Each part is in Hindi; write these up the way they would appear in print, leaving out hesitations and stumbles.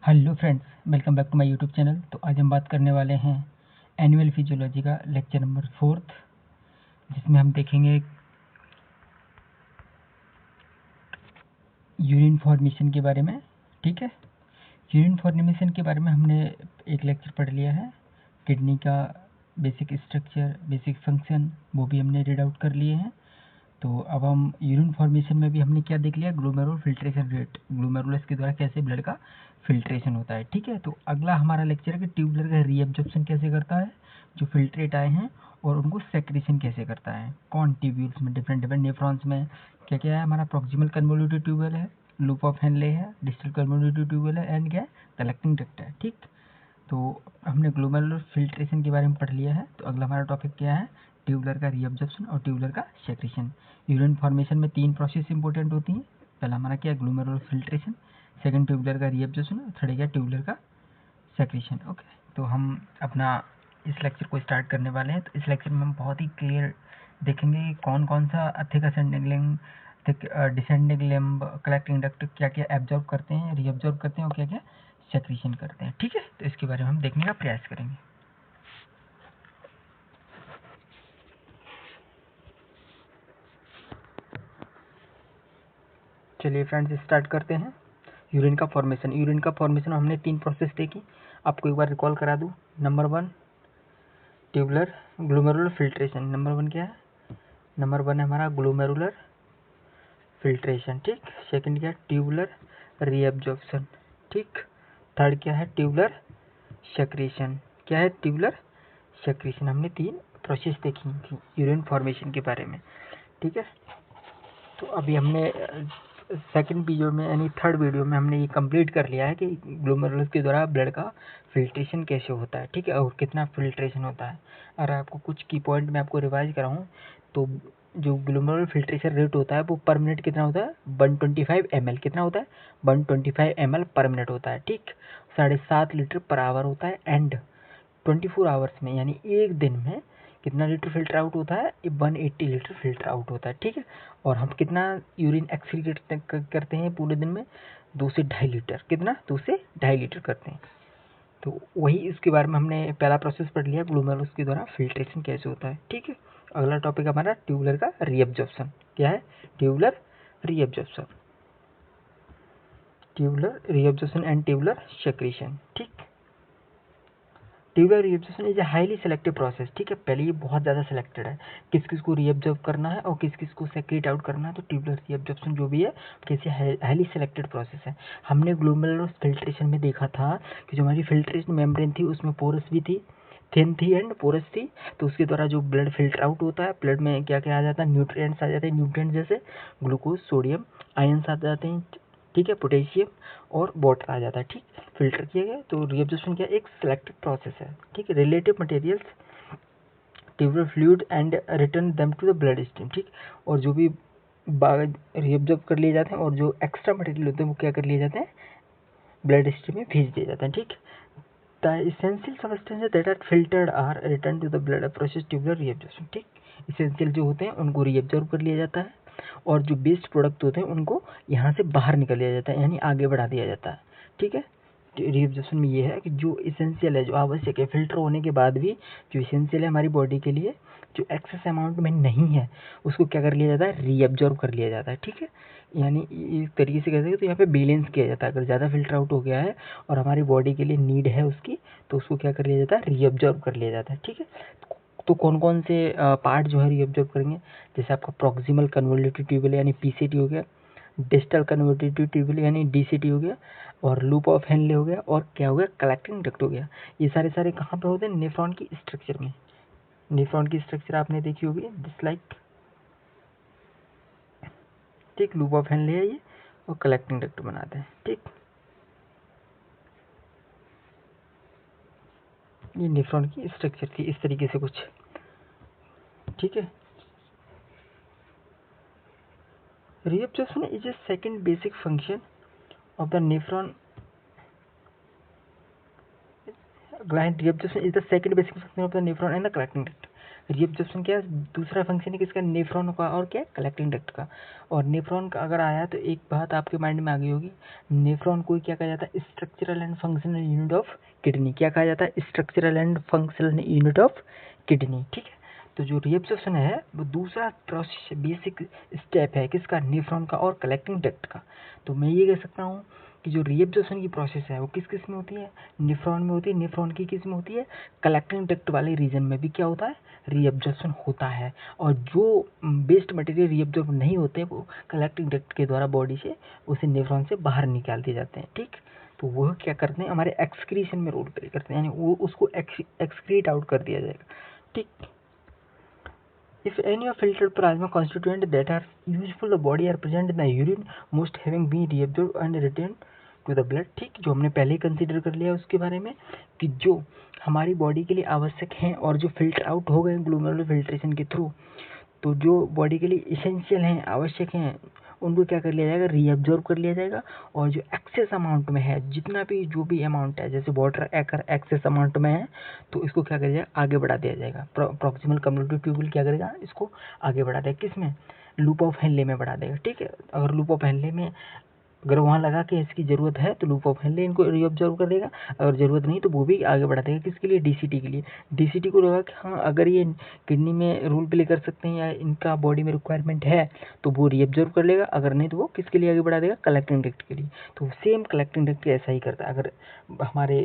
Hello friends, welcome back to my YouTube channel. तो आज हम बात करने वाले हैं एनुअल फिजियोलॉजी का लेक्चर नंबर 4, जिसमें हम देखेंगे यूरिन फॉर्मेशन के बारे में। ठीक है, यूरिन फॉर्मेशन के बारे में हमने एक लेक्चर पढ़ लिया है। किडनी का बेसिक स्ट्रक्चर, बेसिक फंक्शन, वो भी हमने रीड आउट कर लिए हैं। तो अब हम यूरिन फॉर्मेशन में भी हमने क्या देख लिया, ग्लोमेरुलर फिल्ट्रेशन रेट, ग्लोमेरुलस के द्वारा कैसे ब्लड का फिल्ट्रेशन होता है। ठीक है, तो अगला हमारा लेक्चर है कि ट्यूबुलर का रीअब्जॉर्प्शन कैसे करता है, जो फिल्ट्रेट आए हैं, और उनको सेक्रेशन कैसे करता है, कौन ट्यूब्यूल्स में, डिफरेंट डिफरेंट नेफ्रॉन्स में क्या क्या है। हमारा प्रॉक्सिमल कन्वोल्यूटिव ट्यूबुल है, लूप ऑफ हेनले है, डिस्टल कन्वोल्यूटिव ट्यूबुल है, एंड क्या है, कलेक्टिंग डक्ट है। ठीक, तो हमने ग्लोमेरुलर फिल्ट्रेशन के बारे में पढ़ लिया है। तो अगला हमारा टॉपिक क्या है, ट्यूबुलर का रीअब्जॉर्प्शन और ट्यूबुलर का सेक्रेशन। यूरिन फॉर्मेशन में 3 प्रोसेस इंपॉर्टेंट होती हैं। पहला हमारा क्या है, ग्लोमेरुलर फिल्ट्रेशन, सेकंड ट्यूबुलर का रीअब्जॉर्प्शन, और थर्ड क्या, ट्यूबुलर का सेक्रेशन। ओके, तो हम अपना इस लेक्चर को स्टार्ट करने वाले हैं। तो इस लेक्चर में हम बहुत ही क्लियर देखेंगे कि कौन कौन सा thick ascending limb, thick descending limb, collecting duct क्या क्या एब्जॉर्ब करते हैं, रीअब्जॉर्ब करते हैं, और क्या क्या सेक्रेशन करते हैं। ठीक है, तो इसके बारे में हम देखने का प्रयास करेंगे। चलिए फ्रेंड्स, स्टार्ट करते हैं। यूरिन का फॉर्मेशन। यूरिन का फॉर्मेशन हमने 3 प्रोसेस देखी, आपको एक बार रिकॉल करा दूं। Number 1 tubular glomerular filtration. Number 1 क्या है, नंबर 1 है हमारा ग्लोमेरुलर फिल्ट्रेशन। ठीक, सेकंड क्या है, ट्यूबुलर रीअब्जॉर्प्शन। ठीक, थर्ड क्या है, ट्यूबुलर सेक्रेशन। क्या है, ट्यूबुलर सेक्रेशन। हमने 3 प्रोसेस देखी थी यूरिन फॉर्मेशन के बारे में। ठीक है, तो अभी हमने सेकंड वीडियो में यानी थर्ड वीडियो में हमने ये कंप्लीट कर लिया है कि ग्लोमेरुलस के द्वारा ब्लड का फिल्ट्रेशन कैसे होता है। ठीक है, और कितना फिल्ट्रेशन होता है। अगर आपको कुछ की पॉइंट में आपको रिवाइज कराऊँ तो जो ग्लोमेरुलर फिल्ट्रेशन रेट होता है वो पर मिनट कितना होता है, 125 ml। कितना होता है, 125 ml पर मिनट होता है। ठीक, 7.5 लीटर पर आवर होता है। एंड 24 आवर्स में यानी एक दिन में कितना लीटर फिल्टर आउट होता है, 180 लीटर फिल्टर आउट होता है। ठीक है, और हम कितना यूरिन एक्सक्रीट करते हैं पूरे दिन में, 2 से 2.5 लीटर। कितना, 2 से 2.5 लीटर करते हैं। तो वही इसके बारे में हमने पहला प्रोसेस पढ़ लिया, ग्लोमेरुलस के द्वारा फिल्ट्रेशन कैसे होता है। ठीक है, अगला टॉपिक हमारा ट्यूबुलर का रीअब्जॉर्प्शन। क्या है, tubular reabsorption, tubular reabsorption and tubular secretion. ठीक, tubular reabsorption is a highly selective process. ठीक है, पहले ये बहुत ज़्यादा सेलेक्टेड है, किस किस को रीअब्जॉर्ब करना है और किस किस को सेक्रेट आउट करना है। तो ट्यूबुलर रीअब्जॉर्प्शन जो भी है कैसे हाईली सेलेक्टेड प्रोसेस है। हमने ग्लोमेरुलर फिल्ट्रेशन में देखा था कि जो हमारी फिल्ट्रेशन मेम्ब्रेन थी उसमें पोरस भी थी, थिन थी एंड पोरस थी। तो उसके द्वारा जो ब्लड फिल्टर आउट होता है, ब्लड में क्या क्या आ जाता है, न्यूट्रिएंट्स आ जाते हैं। न्यूट्रिएंट्स जैसे ग्लूकोज, सोडियम, आयंस आ जाते हैं। ठीक है, पोटेशियम और वाटर आ जाता है। ठीक, फिल्टर किया गया। तो रीअब्जॉर्प्शन क्या, एक सिलेक्टेड प्रोसेस है। ठीक है, relative materials tubular fluid and return them to the blood stream. ठीक, और जो भी रीअब्जॉर्ब कर लिए जाते हैं और जो एक्स्ट्रा मटेरियल होते हैं वो क्या कर लिए जाते हैं, ब्लड स्ट्रीम में भेज दिए जाते हैं। ठीक, the essential substances that are filtered are return to the blood process tubular reabsorption. ठीक, इसेंशियल जो होते हैं उनको रीअब्जॉर्ब कर लिया जाता है, और जो बेस्ट प्रोडक्ट होते हैं उनको यहाँ से बाहर निकल लिया जाता है, यानी आगे बढ़ा दिया जाता है। ठीक है, रीअब्जॉर्प्शन में ये है कि जो इसेंशियल है, जो आवश्यक है, फिल्टर होने के बाद भी जो इसेंशियल है हमारी बॉडी के लिए, जो एक्सेस अमाउंट में नहीं है, उसको क्या कर लिया जाता है, रीअब्जॉर्ब कर लिया जाता है। ठीक है, यानी इस तरीके से कह सकते हैं। तो यहाँ पे बैलेंस किया जाता है। अगर ज़्यादा फिल्टर आउट हो गया है और हमारी बॉडी के लिए नीड है उसकी, तो उसको क्या कर लिया जाता है, रीअब्जॉर्ब कर लिया जाता है। ठीक है, तो कौन कौन से पार्ट जो है रीअब्जॉर्ब करेंगे, जैसे आपका प्रॉक्सिमल कन्वोल्यूटिव ट्यूबुल यानी पीसीटी हो गया, डिस्टल कन्वोल्यूटिव ट्यूबुल यानी डीसीटी हो गया, और लूप ऑफ हेनले हो गया, और क्या हो गया, कलेक्टिंग डक्ट हो गया। ये सारे सारे कहाँ पे होते हैं, नेफ्रॉन की स्ट्रक्चर में। नेफ्रॉन की स्ट्रक्चर आपने देखी होगी, जस्ट लाइक, ठीक, लूप ऑफ हेनले है ये, और कलेक्टिंग डक्ट बनाते हैं। ठीक, ये नेफ्रॉन की स्ट्रक्चर थी इस तरीके से कुछ। ठीक है, reabsorption is A second basic function of the nephron gland. Reabsorption is the second basic function of the nephron and the collecting duct. Reabsorption क्या है, दूसरा फंक्शन है किसका, नेफ्रॉन का और क्या है, कलेक्टिंग डक्ट का। और नेफ्रॉन का अगर आया तो एक बात आपके माइंड में आ गई होगी, नेफ्रॉन को क्या कहा जाता है, structural and functional unit of kidney. क्या कहा जाता है, structural and functional unit of kidney, ठीक है। तो जो रीअब्जॉर्प्शन है वो दूसरा प्रोसेस बेसिक स्टेप है किसका, नेफ्रॉन का और कलेक्टिंग डक्ट का। तो मैं ये कह सकता हूँ कि जो रीअब्जॉर्प्शन की प्रोसेस है वो किस किस में होती है, नेफ्रॉन में होती है। नेफ्रॉन की किस में होती है, कलेक्टिंग डक्ट वाले रीजन में भी क्या होता है, रीअब्जॉर्प्शन होता है। और जो वेस्ट मटेरियल रीअब्जॉर्ब नहीं होते वो कलेक्टिंग डक्ट के द्वारा बॉडी से उसे नेफ्रॉन से बाहर निकाल दिए जाते हैं, ठीक। तो वह क्या करते हैं, हमारे एक्सक्रीशन में रोल प्ले करते हैं, यानी वो उसको एक्सक्रीट आउट कर दिया जाएगा, ठीक। If any of filtered plasma constituent that are useful to the body are present in the urine, most having been reabsorbed and returned to the blood, ठीक। जो हमने पहले ही कंसीडर कर लिया उसके बारे में कि जो हमारी बॉडी के लिए आवश्यक हैं और जो फिल्टर आउट हो गए ग्लोमेरुलर फिल्ट्रेशन के थ्रू, तो जो बॉडी के लिए इसेंशियल हैं, आवश्यक हैं, उनको क्या कर लिया जाएगा, रीअब्जॉर्ब कर लिया जाएगा। और जो एक्सेस अमाउंट में है, जितना भी जो भी अमाउंट है, जैसे वाटर अगर एक्सेस अमाउंट में है तो इसको क्या कर जाएगा, आगे बढ़ा दिया जाएगा। प्रॉक्सिमल कम्युनिकेटिव ट्यूबुल क्या करेगा, इसको आगे बढ़ा देगा, किस में, लूप ऑफ हेनले में बढ़ा देगा, ठीक है। अगर लूप ऑफ हेनले में अगर वहाँ लगा के इसकी ज़रूरत है तो लूप ऑफ हेनले इनको रीअब्जॉर्ब कर देगा, अगर ज़रूरत नहीं तो वो भी आगे बढ़ा देगा, किसके लिए, डीसीटी के लिए। डीसीटी को लगा कि हाँ अगर ये किडनी में रोल प्ले कर सकते हैं या इनका बॉडी में रिक्वायरमेंट है तो वो रीअब्जॉर्ब कर लेगा, अगर नहीं तो वो किसके लिए आगे बढ़ा देगा, कलेक्टिंग डक्ट के लिए। तो सेम कलेक्टिंग डक्ट ऐसा ही करता है, अगर हमारे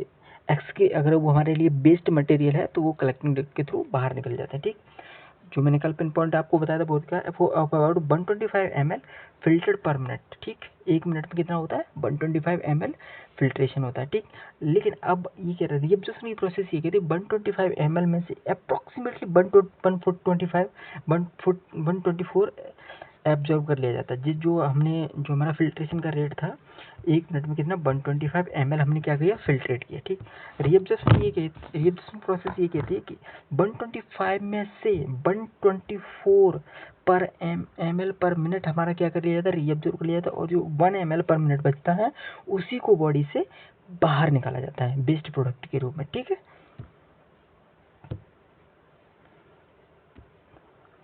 एक्स के अगर वो हमारे लिए बेस्ड मटेरियल है तो वो कलेक्टिंग डक्ट के थ्रू बाहर निकल जाता है, ठीक। जो मैंने कल पिन पॉइंट आपको बताया था बहुत क्या, अबाउट 125 ml फिल्टर्ड पर मिनट, ठीक। एक मिनट में कितना होता है, 125 ml फिल्ट्रेशन होता है, ठीक। लेकिन अब ये कह रहा है रीअब्जॉर्प्शन की प्रोसेस ये कहती है 125 ml में से अप्रॉक्सीमेटली 124 एब्जॉर्ब कर लिया जाता है। जो हमने जो हमारा फिल्ट्रेशन का रेट था एक मिनट में कितना, 125 ml हमने क्या किया, फिल्ट्रेट किया, ठीक। रीअब्जॉर्प्शन प्रोसेस ये कहती है कि 125 में से 124 पर ml पर मिनट हमारा क्या कर लिया जाता है, रीअब्जॉर्ब कर लिया जाता है। और जो 1 ml पर मिनट बचता है उसी को बॉडी से बाहर निकाला जाता है वेस्ट प्रोडक्ट के रूप में, ठीक है।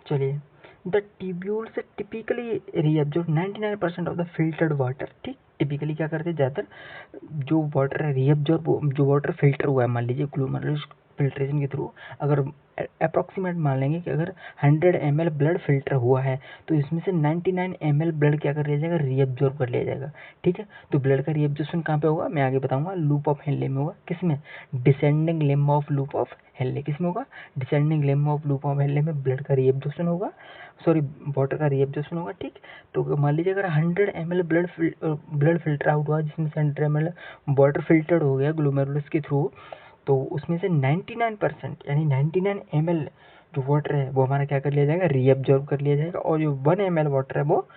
चलिए, the tubules typically reabsorb 99% of the filtered water, ठीक। टिपिकली क्या करते हैं, ज़्यादातर जो वाटर है रीअब्जॉर्ब, जो वाटर फिल्टर हुआ है मान लीजिए ग्लोमेरुलर फिल्ट्रेशन के थ्रू, अगर अप्रॉक्सीमेट मान लेंगे कि अगर 100 ml ब्लड फिल्टर हुआ है तो इसमें से 99 ml ब्लड क्या कर लिया जाएगा, रीअब्जॉर्ब कर लिया जाएगा, ठीक है। तो ब्लड का रीअब्जॉर्प्शन कहाँ पे होगा, मैं आगे बताऊंगा, लूप ऑफ हेनले में होगा, किसमें, descending limb of loop of Henle, किसमें होगा, descending limb of loop of Henle में ब्लड का रीअब्जॉर्प्शन होगा, सॉरी वाटर का रीअब्जॉर्प्शन होगा, ठीक। तो मान लीजिए अगर 100 ml ब्लड फिल्टर आउट हुआ जिसमें से 100 ml वाटर फिल्टर्ड हो गया ग्लोमेरुलस के थ्रू, तो उसमें से 99% यानी 99 ml जो वाटर है वो हमारा क्या कर लिया जाएगा, रीअब्जॉर्ब कर लिया जाएगा। और जो 1 ml वाटर है वो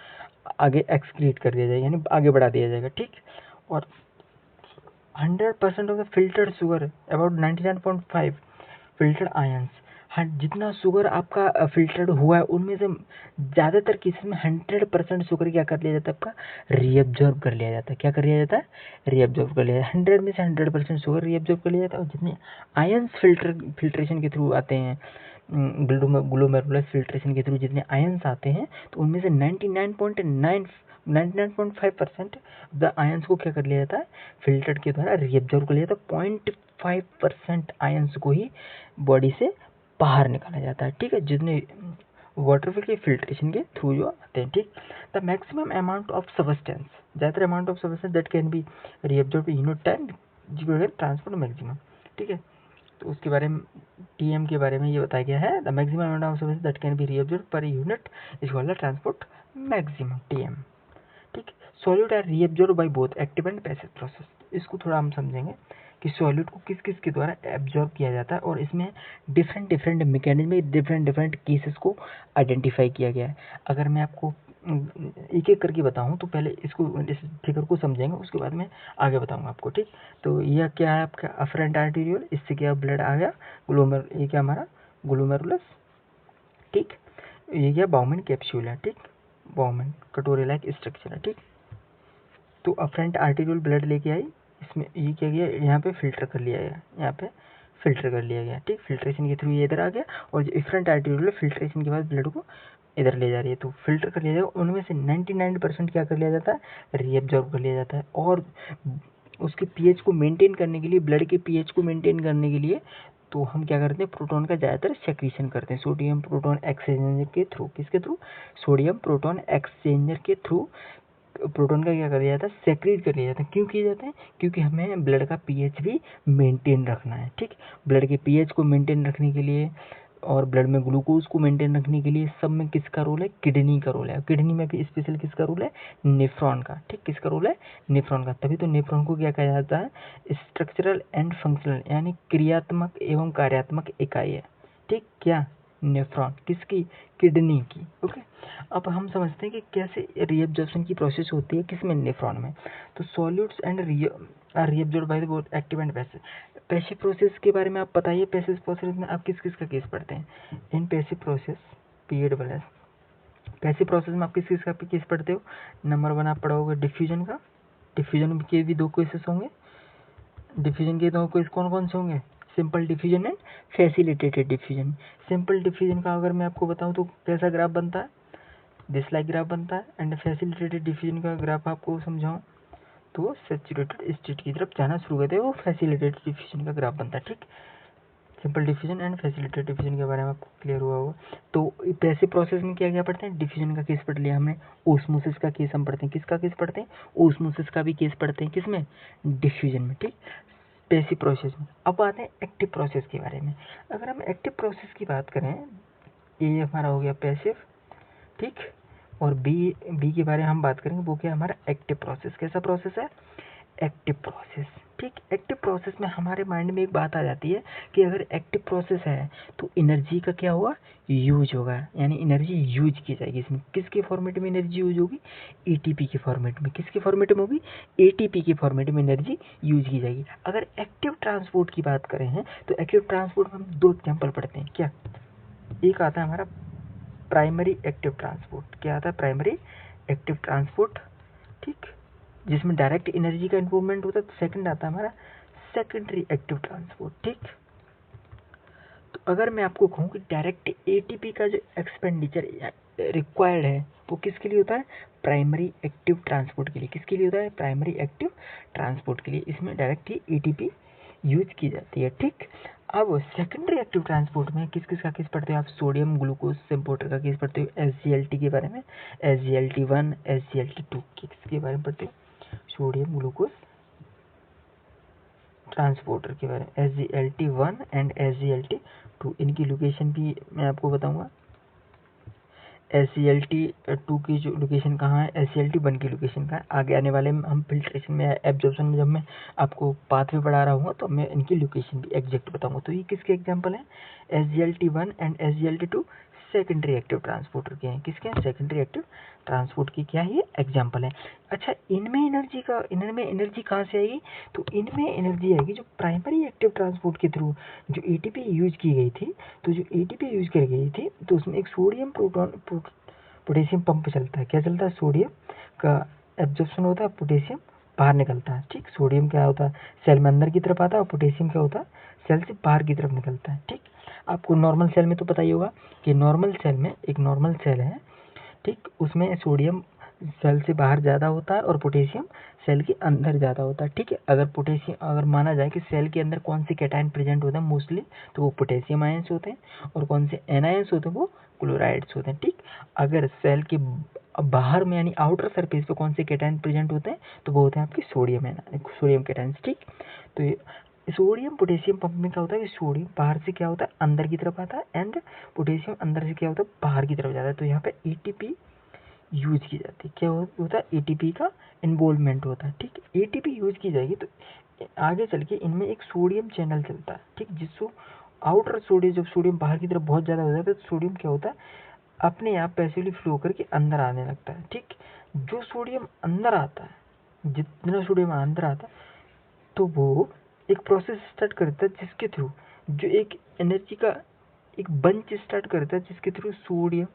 आगे एक्सक्रीट कर दिया जाएगा, यानी आगे बढ़ा दिया जाएगा, ठीक। और 100% of the filtered sugar about 99.5 filtered ions, हाँ जितना शुगर आपका फिल्टर्ड हुआ है उनमें से ज़्यादातर केसेस में 100% शुगर क्या कर लिया जाता है, आपका रीअब्जॉर्ब कर लिया जाता है। क्या कर लिया जाता है, रीअब्जॉर्ब कर लिया जाता है। 100 में से 100% शुगर रीअब्जॉर्ब कर लिया जाता है। और जितने आयंस फिल्ट्रेशन के थ्रू आते हैं, ग्लोमेरुलर फिल्ट्रेशन के थ्रू जितने आयंस आते हैं तो उनमें से 99.5% द आयंस को क्या कर लिया जाता है, फिल्टर के द्वारा रीअब्जॉर्ब कर लिया जाता है। 0.5% आयंस को ही बॉडी से बाहर निकाला जाता है, ठीक है, जितने वाटर के फिल्ट्रेशन के थ्रू जो आते हैं, ठीक। The maximum amount of substance, ज़्यादातर amount of substance that can be reabsorb unit time transport maximum, ठीक है। तो उसके बारे में टीएम के बारे में ये बताया गया है, the maximum amount of substance that can be reabsorb per unit is called the transport maximum, TM, ठीक। Solute are reabsorb by both active and passive process. इसको थोड़ा हम समझेंगे कि सॉल्यूट को किस किस के द्वारा एब्जॉर्ब किया जाता है और इसमें डिफरेंट मैकेनिज्म, डिफरेंट केसेस को आइडेंटिफाई किया गया है। अगर मैं आपको एक एक करके बताऊं तो पहले इसको, इस फिगर को समझेंगे, उसके बाद में आगे बताऊंगा आपको, ठीक। तो यह क्या है आपका अफरेंट आर्टेरियोल, इससे क्या ब्लड आ गया ये क्या हमारा ग्लोमेरुलस, ठीक। ये क्या बाउमेन कैप्सूल है, ठीक, बाउमेन कटोरे लाइक स्ट्रक्चर है, ठीक। तो अफरेंट आर्टेरियोल ब्लड लेके आई, इसमें ये क्या किया, यहाँ पे फिल्टर कर लिया है, यहाँ पे फिल्टर कर लिया गया, ठीक। फिल्ट्रेशन के थ्रू ये इधर आ गया और जो इफरेंट आर्टरियोल फिल्ट्रेशन के बाद ब्लड को इधर ले जा रही है, तो फिल्टर कर लिया जाएगा। उनमें से 99% क्या कर लिया जाता है, रीअब्जॉर्ब कर लिया जाता है। और उसके पीएच को मेंटेन करने के लिए, ब्लड के पीएच को मेंटेन करने के लिए तो हम क्या करते हैं, प्रोटॉन का ज़्यादातर सेक्रीशन करते हैं सोडियम प्रोटॉन एक्सचेंजर के थ्रू। किसके थ्रू, सोडियम प्रोटॉन एक्सचेंजर के थ्रू प्रोटॉन का क्या कर लिया जाता है, सेक्रेट कर लिया जाता है। क्यों किया जाता है, क्योंकि हमें ब्लड का पीएच भी मेंटेन रखना है, ठीक। ब्लड के पीएच को मेंटेन रखने के लिए और ब्लड में ग्लूकोज को मेंटेन रखने के लिए सब में किसका रोल है, किडनी का रोल है। किडनी में भी स्पेशल किसका रोल है, नेफ्रॉन का, ठीक। किसका रोल है, नेफ्रॉन का। तभी तो नेफ्रॉन को क्या कहा जाता है, स्ट्रक्चरल एंड फंक्शनल यानी क्रियात्मक एवं कार्यात्मक इकाई है, ठीक। क्या, नेफ्रॉन, किसकी, किडनी की, ओके। अब हम समझते हैं कि कैसे रीअब्जॉर्प्शन की प्रोसेस होती है, किसमें, नेफ्रॉन में। तो solutes and reabsorb by both active and passive. Passive process के बारे में आप बताइए, पैसिव प्रोसेस में आप किस किस का केस पढ़ते हैं। In passive process PAWS, passive process में आप किस किस का केस पढ़ते हो। नंबर 1 आप पढ़ोगे डिफ्यूजन का। डिफ्यूजन के भी 2 केसेस होंगे। डिफ्यूजन के 2 केस कौन कौन से होंगे, simple diffusion and facilitated diffusion. Simple diffusion का अगर मैं आपको बताऊं तो कैसा ग्राफ बनता है, दिस लाइक ग्राफ बनता है। एंड फैसिलिटेटेड डिफ्यूजन का ग्राफ आपको समझाऊं तो सैचुरेटेड स्टेट की तरफ जाना शुरू करते हैं, वो फैसिलिटेटेड डिफ्यूजन का ग्राफ बनता है, ठीक। Simple diffusion and facilitated diffusion के बारे में आपको क्लियर हुआ होगा। तो पैसिव प्रोसेस में क्या क्या पढ़ते हैं, डिफ्यूजन का केस पढ़ लिया हमने। ओस्मोसिस का केस हम पढ़ते हैं, किसका केस पढ़ते हैं, ओस्मोसिस का भी केस पढ़ते हैं, किसमें, डिफ्यूजन में, ठीक। पैसिव प्रोसेस में। अब आते हैं एक्टिव प्रोसेस के बारे में। अगर हम एक्टिव प्रोसेस की बात करें, ये हमारा हो गया पैसिव, ठीक। और बी के बारे में हम बात करेंगे, वो क्या हमारा एक्टिव प्रोसेस। कैसा प्रोसेस है, एक्टिव प्रोसेस, ठीक। एक्टिव प्रोसेस में हमारे माइंड में एक बात आ जाती है कि अगर एक्टिव प्रोसेस है तो एनर्जी का क्या होगा, यूज होगा, यानी एनर्जी यूज की जाएगी। इसमें किसके फॉर्मेट में एनर्जी यूज होगी, एटीपी के फॉर्मेट में। किसके फॉर्मेट में होगी, एटीपी के फॉर्मेट में एनर्जी यूज की जाएगी। अगर एक्टिव ट्रांसपोर्ट की बात करें हैं तो एक्टिव ट्रांसपोर्ट में हम 2 एग्जाम्पल पढ़ते हैं। क्या, एक आता है हमारा प्राइमरी एक्टिव ट्रांसपोर्ट। क्या आता है, प्राइमरी एक्टिव ट्रांसपोर्ट, ठीक, जिसमें डायरेक्ट एनर्जी का इन्वॉल्वमेंट होता है। तो सेकंड आता है हमारा सेकेंडरी एक्टिव ट्रांसपोर्ट, ठीक। तो अगर मैं आपको कहूँ कि डायरेक्ट एटीपी का जो एक्सपेंडिचर रिक्वायर्ड है वो किसके लिए होता है, प्राइमरी एक्टिव ट्रांसपोर्ट के लिए। किसके लिए होता है, प्राइमरी एक्टिव ट्रांसपोर्ट के लिए। इसमें डायरेक्ट ही एटीपी यूज की जाती है, ठीक। अब सेकेंडरी एक्टिव ट्रांसपोर्ट में किस किस का केस पढ़ते हो आप, सोडियम ग्लूकोज इम्पोर्टर का केस पढ़ते हो, SGLT के बारे में, SGLT1 SGLT2 किसके बारे में पढ़ते हो, सोडियम ग्लूकोज ट्रांसपोर्टर के बारे में, SGLT1 एंड SGLT2। इनकी लोकेशन भी मैं आपको बताऊंगा। SGLT2 की जो लोकेशन कहाँ है, SGLT1 की लोकेशन कहाँ है, आगे आने वाले में हम फिल्ट्रेशन में एब्जॉर्प्शन में जब मैं आपको पाथवे पढ़ा रहा हूँ तो मैं इनकी लोकेशन भी एग्जैक्ट बताऊंगा। तो ये किसके एग्जांपल हैं, SGLT1 and SGLT2 secondary active transporter के हैं। किसके हैं, सेकेंडरी एक्टिव ट्रांसपोर्ट की क्या है, ये एग्जाम्पल है। अच्छा, इनमें एनर्जी कहाँ से आएगी, तो इनमें एनर्जी आएगी जो प्राइमरी एक्टिव ट्रांसपोर्ट के थ्रू जो एटीपी यूज की गई थी। तो जो एटीपी यूज की गई थी तो उसमें एक सोडियम पोटेशियम पंप चलता है। क्या चलता है, सोडियम का एब्जॉर्प्शन होता है, पोटेशियम बाहर निकलता है, ठीक। सोडियम क्या होता है, सेल में अंदर की तरफ आता है, और पोटेशियम क्या होता है, सेल से बाहर की तरफ निकलता है, ठीक। आपको नॉर्मल सेल में तो पता ही होगा कि नॉर्मल सेल में एक नॉर्मल सेल है, ठीक, उसमें सोडियम सेल से बाहर ज़्यादा होता है और पोटेशियम सेल के अंदर ज़्यादा होता है, ठीक है। अगर माना जाए कि सेल के अंदर कौन से कैटायन प्रेजेंट होते हैं मोस्टली, तो वो पोटेशियम आयंस होते हैं, और कौन से एनायंस होते हैं, वो क्लोराइड्स होते हैं, ठीक। अगर सेल के बाहर में यानी आउटर सरफेस पे कौन से कैटायन प्रेजेंट होते हैं, तो वो होते हैं आपके सोडियम कैटायंस, ठीक। तो ये सोडियम पोटेशियम पंप में क्या होता है कि सोडियम बाहर से क्या होता है, अंदर की तरफ आता है, एंड पोटेशियम अंदर से क्या होता है, बाहर की तरफ जाता है। तो यहाँ पे एटीपी यूज की जाती है। क्या होता है, एटीपी का इन्वॉल्वमेंट होता है, ठीक। एटीपी यूज की जाएगी तो आगे चल के इनमें एक सोडियम चैनल चलता है, ठीक, जिसको आउटर सोडियम, जब सोडियम बाहर की तरफ बहुत ज़्यादा हो जाता है तो सोडियम क्या होता है, अपने आप पैसिवली फ्लो करके अंदर आने लगता है, ठीक। जो सोडियम अंदर आता है, जितना सोडियम अंदर आता है तो वो एक प्रोसेस स्टार्ट करता है जिसके थ्रू जो एक एनर्जी का एक बंच स्टार्ट करता है, जिसके थ्रू सोडियम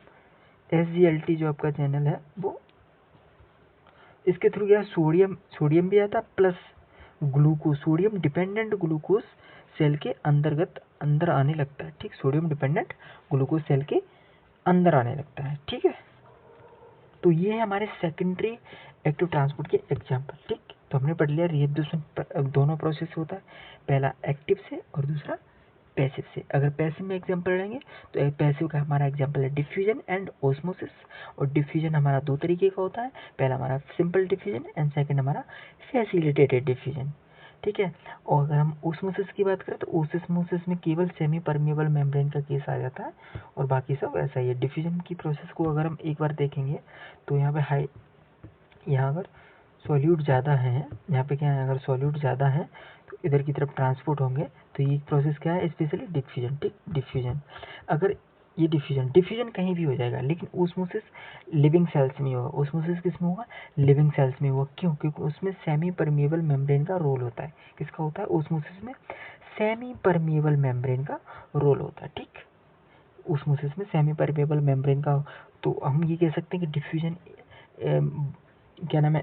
SGLT जो आपका चैनल है वो इसके थ्रू क्या सोडियम भी आता है plus glucose, sodium dependent glucose cell के अंदर आने लगता है। ठीक, सोडियम डिपेंडेंट ग्लूकोज सेल के अंदर आने लगता है। ठीक है, तो ये है हमारे सेकेंडरी एक्टिव ट्रांसपोर्ट के एग्जाम्पल। ठीक, तो हमने पढ़ लिया रिएब्जॉर्प्शन दोनों प्रोसेस होता है, पहला एक्टिव से और दूसरा पैसिव से। अगर पैसिव में एग्जाम्पल लेंगे तो पैसिव का हमारा एग्जाम्पल है डिफ्यूजन एंड ओस्मोसिस। और डिफ्यूजन हमारा दो तरीके का होता है, पहला हमारा सिंपल डिफ्यूजन एंड सेकंड हमारा फैसिलिटेटेड डिफ्यूजन। ठीक है, और अगर हम ओस्मोसिस की बात करें तो ओस्मोसिस में केवल सेमी परमिएबल मेम्ब्रेन का केस आ जाता है और बाकी सब ऐसा ही है। डिफ्यूजन की प्रोसेस को अगर हम एक बार देखेंगे तो यहाँ अगर सॉल्यूट ज़्यादा है, यहाँ पे क्या है, अगर सॉल्यूट ज़्यादा है तो इधर की तरफ ट्रांसपोर्ट होंगे, तो ये प्रोसेस क्या है, स्पेशली डिफ्यूजन। ठीक, डिफ्यूजन, अगर ये डिफ्यूजन कहीं भी हो जाएगा, लेकिन ओस्मोसिस लिविंग सेल्स में होगा। ओस्मोसिस किस में होगा, लिविंग सेल्स में होगा। क्यों, क्योंकि उसमें सेमी परमिएबल मेम्ब्रेन का रोल होता है। किसका होता है, ओस्मोसिस में सेमी परमिएबल मेम्ब्रेन का रोल होता है। ठीक, ओस्मोसिस में सेमी परमिएबल मेम्ब्रेन का, तो हम ये कह सकते हैं कि डिफ्यूजन क्या नाम है,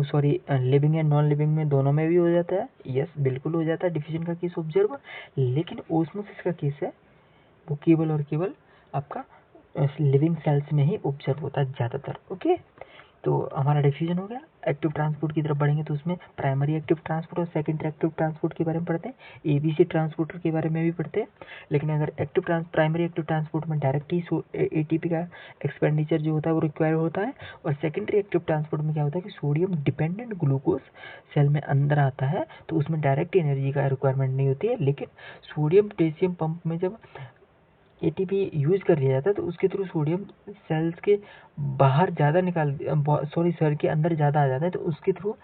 sorry, living and non living में दोनों में भी हो जाता है। यस, बिल्कुल हो जाता है डिफ्यूजन का केस ऑब्जर्व, लेकिन ओस्मोसिस का केस है वो केवल और केवल आपका लिविंग सेल्स में ही ऑब्जर्व होता है ज़्यादातर। ओके, तो हमारा डिफ्यूजन हो गया। एक्टिव ट्रांसपोर्ट की तरफ बढ़ेंगे तो उसमें प्राइमरी एक्टिव ट्रांसपोर्ट और सेकेंडरी एक्टिव ट्रांसपोर्ट के बारे में पढ़ते हैं, एबीसी ट्रांसपोर्टर के बारे में भी पढ़ते हैं। लेकिन अगर प्राइमरी एक्टिव ट्रांसपोर्ट में डायरेक्ट ही एटीपी का एक्सपेंडिचर जो होता है वो रिक्वायर होता है, और सेकेंडरी एक्टिव ट्रांसपोर्ट में क्या होता है कि सोडियम डिपेंडेंट ग्लूकोज सेल में अंदर आता है, तो उसमें डायरेक्ट एनर्जी का रिक्वायरमेंट नहीं होती है। लेकिन सोडियम पोटेशियम पंप में जब एटीपी यूज कर लिया जाता है तो उसके थ्रू सोडियम सेल्स के बाहर ज़्यादा सेल के अंदर ज़्यादा आ जाता है, तो उसके थ्रू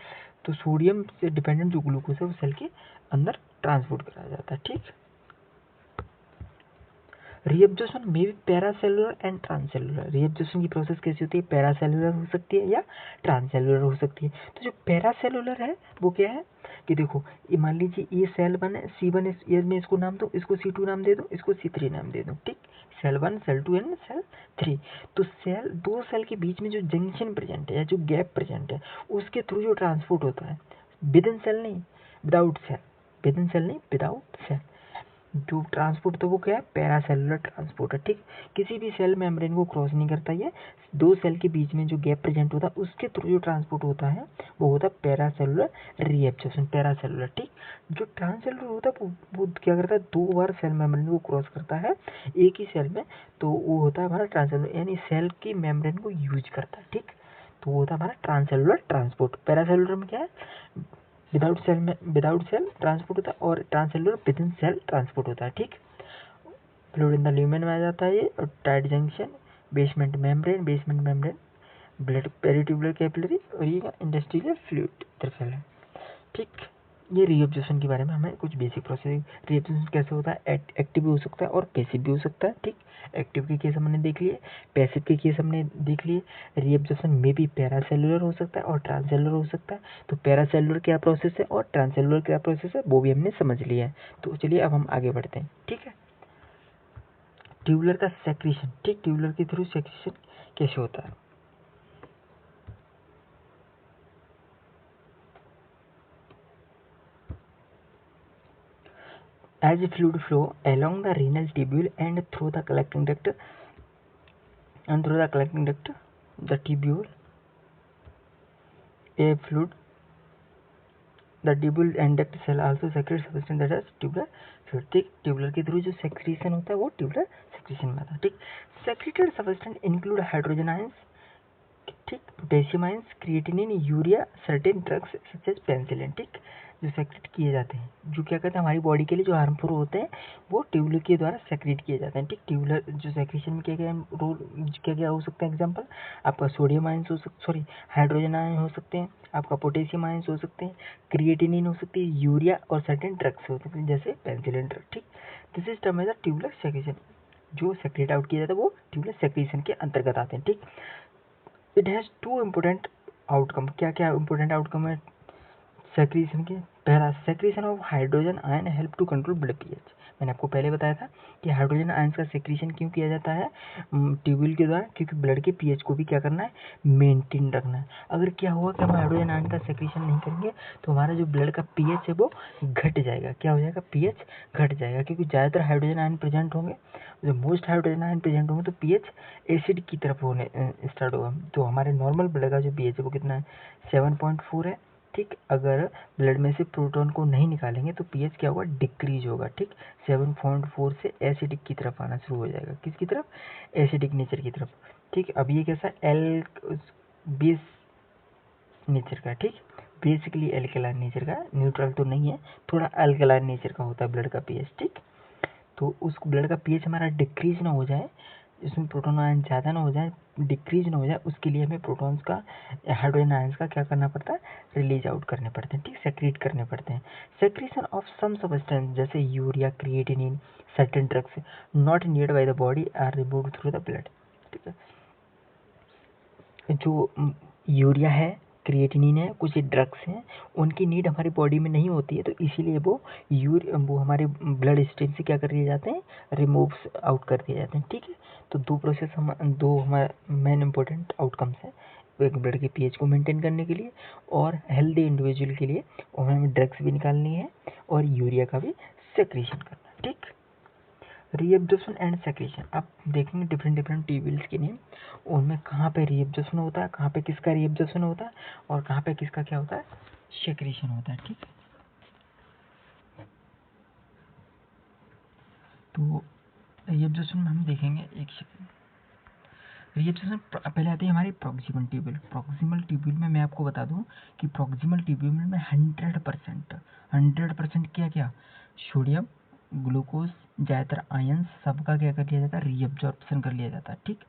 तो सोडियम से डिपेंडेंट जो ग्लूकोज है वो सेल के अंदर ट्रांसपोर्ट कराया जाता है। ठीक, रीएब्जॉर्प्शन में भी पैरासेलुलर एंड ट्रांससेलुलर। रीएब्जॉर्प्शन की प्रोसेस कैसी होती है, पैरासेलुलर हो सकती है या ट्रांससेलुलर हो सकती है। तो जो पैरासेलुलर है वो क्या है कि देखो, ये मान लीजिए ये सेल 1 है, C1 ये मैं इसको नाम दूँ, इसको C2 नाम दे दूँ, इसको C3 नाम दे दूँ। ठीक, सेल 1, सेल 2 एंड सेल 3। तो दो सेल के बीच में जो जंक्शन प्रेजेंट है या जो गैप प्रेजेंट है उसके थ्रू जो ट्रांसपोर्ट होता है, विद इन सेल नहीं, without cell, within cell नहीं, विदाउट सेल, जो ट्रांसपोर्ट तो वो क्या है, पैरासेलुलर ट्रांसपोर्ट है। ठीक, किसी भी सेल मेम्ब्रेन को क्रॉस नहीं करता, ये दो सेल के बीच में जो गैप प्रेजेंट होता है उसके थ्रू जो ट्रांसपोर्ट होता है वो होता है पैरासेलुलर रीएब्जॉर्प्शन, पैरासेलुलर। ठीक, जो ट्रांससेलुलर होता है वो क्या करता है, दो बार सेल मेम्ब्रेन को क्रॉस करता है एक ही सेल में, तो वो होता है हमारा ट्रांससेलुलर, यानी सेल की मेम्ब्रेन को यूज करता है। ठीक, तो वो होता है हमारा ट्रांससेलुलर ट्रांसपोर्ट। पैरासेलुलर में क्या है, विदाउट सेल ट्रांसपोर्ट होता है, और transcellular within cell transport होता है। ठीक, फ्लूइड इन द ल्यूमेन में आ जाता है ये, और tight junction, basement membrane, blood peritubular capillary, और ये इंडस्ट्रियल फ्लूइड तरफेल है। ठीक, ये रीअब्जॉर्प्शन के बारे में हमें कुछ बेसिक प्रोसेस। रीअब्जॉर्प्शन कैसे होता है, एक्टिव भी हो सकता है और पैसिव भी हो सकता है। ठीक, एक्टिव के केस हमने देख लिए, पैसिव के केस हमने देख लिए। रीअब्जॉर्प्शन में भी पैरासेलुलर हो सकता है और ट्रांससेलुलर हो सकता है। तो पैरासेलुलर क्या प्रोसेस है और ट्रांससेलुलर क्या प्रोसेस है वो भी हमने समझ लिया है। तो चलिए अब हम आगे बढ़ते हैं। ठीक है, ट्यूबुलर का सेक्रीशन। ठीक, ट्यूबुलर के थ्रू सेक्रीशन कैसे होता है। As a fluid flow along the renal tubule and through the collecting duct, the tubule, a fluid, the tubule and duct cell also secrete substance that is tubular fluid. ठीक, ट्यूबुलर के थ्रू जो सेक्रीशन होता है वो ट्यूबुलर सेक्रीशन में आता है। ठीक, secreted substance include hydrogen ions, ठीक, potassium ions, creatinine, urea, certain drugs such as penicillin. ठीक, जो सेक्रेट किए जाते हैं, जो क्या कहते हैं हमारी बॉडी के लिए जो हार्मफुल होते हैं वो ट्यूबुलर के द्वारा सेक्रेट किए जाते हैं। ठीक, ट्यूबुलर जो सेक्रेशन में क्या क्या रोल, क्या क्या हो सकता है, एग्जांपल आपका सोडियम आयंस हो सकता, सॉरी हाइड्रोजन आयन हो सकते हैं, आपका पोटेशियम आयंस हो सकते हैं, क्रिएटिनिन हो सकती है, यूरिया और सर्टेन ड्रग्स हो सकते हैं जैसे पेनिसिलिन ड्रग। ठीक, this is term as a tubular secretion. जो सेक्रेट आउट किया जाता है वो ट्यूबुलर सेक्रेशन के अंतर्गत आते हैं। ठीक, it has two important outcome. क्या क्या इम्पोर्टेंट आउटकम है सेक्रीशन के, पहला, secretion of hydrogen ion help to control blood pH. मैंने आपको पहले बताया था कि हाइड्रोजन आयन का सेक्रीशन क्यों किया जाता है ट्यूबुल के द्वारा, क्योंकि ब्लड के पीएच को भी क्या करना है, मेंटेन रखना है। अगर क्या हुआ कि हम हाइड्रोजन आयन का सेक्रीशन नहीं करेंगे तो हमारा जो ब्लड का पीएच है वो घट जाएगा। क्या हो जाएगा, पीएच घट जाएगा, क्योंकि ज़्यादातर हाइड्रोजन आयन प्रेजेंट होंगे, जो मोस्ट हाइड्रोजन आयन प्रेजेंट होंगे तो पीएच एसिड की तरफ होने स्टार्ट होगा। तो हमारे नॉर्मल ब्लड का जो पीएच है वो कितना है, 7.4 है। ठीक, अगर ब्लड में से प्रोटॉन को नहीं निकालेंगे तो पीएच क्या होगा, डिक्रीज होगा। ठीक, 7.4 से एसिडिक की तरफ आना शुरू हो जाएगा। किसकी तरफ, एसिडिक नेचर की तरफ। ठीक, अब ये कैसा, एल बेस नेचर का। ठीक, बेसिकली एल्कलाइन नेचर का, न्यूट्रल तो नहीं है, थोड़ा एल्कलाइन नेचर का होता है ब्लड का पीएच। ठीक, तो उस ब्लड का पीएच हमारा डिक्रीज ना हो जाए, इसमें प्रोटॉन आयन ज़्यादा ना हो जाए, डिक्रीज ना हो जाए, उसके लिए हमें प्रोटॉन्स का, हाइड्रोजन आयंस का क्या करना पड़ता है, रिलीज आउट करने पड़ते हैं। ठीक, सेक्रेट करने पड़ते हैं। सेक्रेशन ऑफ सम सब्सटेंस जैसे urea, creatinine, certain drugs not needed by the body are removed through the blood. ठीक है, जो यूरिया है, क्रिएटिनिन है, कुछ ड्रग्स हैं, उनकी नीड हमारी बॉडी में नहीं होती है, तो इसीलिए वो हमारे ब्लड स्ट्रीम से क्या कर दिए जाते हैं, रिमूव आउट कर दिए जाते हैं। ठीक है, तो दो हमारे मेन इंपॉर्टेंट आउटकम्स हैं, एक ब्लड के पीएच को मेंटेन करने के लिए और हेल्दी इंडिविजुअल के लिए, और हमें ड्रग्स भी निकालनी है और यूरिया का भी सेक्रेशन करना है। ठीक, रीएब्जॉर्प्शन एंड सेक्रेशन, आप देखेंगे डिफरेंट डिफरेंट ट्यूब्यूल्स के नेम, उनमें कहाँ पे रीएब्जॉर्प्शन होता है, कहाँ पे किसका रीएब्जॉर्प्शन होता है और कहाँ पे किसका क्या होता है, सेक्रेशन होता है। ठीक, तो रीएब्जॉर्प्शन में हम देखेंगे, एक सेकंड, रीएब्जॉर्प्शन पहले आती है हमारी प्रॉक्सिमल ट्यूब्यूल। प्रॉक्सिमल ट्यूब्यूल में मैं आपको बता दूं कि प्रॉक्सिमल ट्यूब्यूल में 100% क्या क्या, सोडियम, ग्लूकोज, ज़्यादातर आयंस, सबका क्या कर लिया जाता है, रीअब्जॉर्प्शन कर लिया जाता है। ठीक,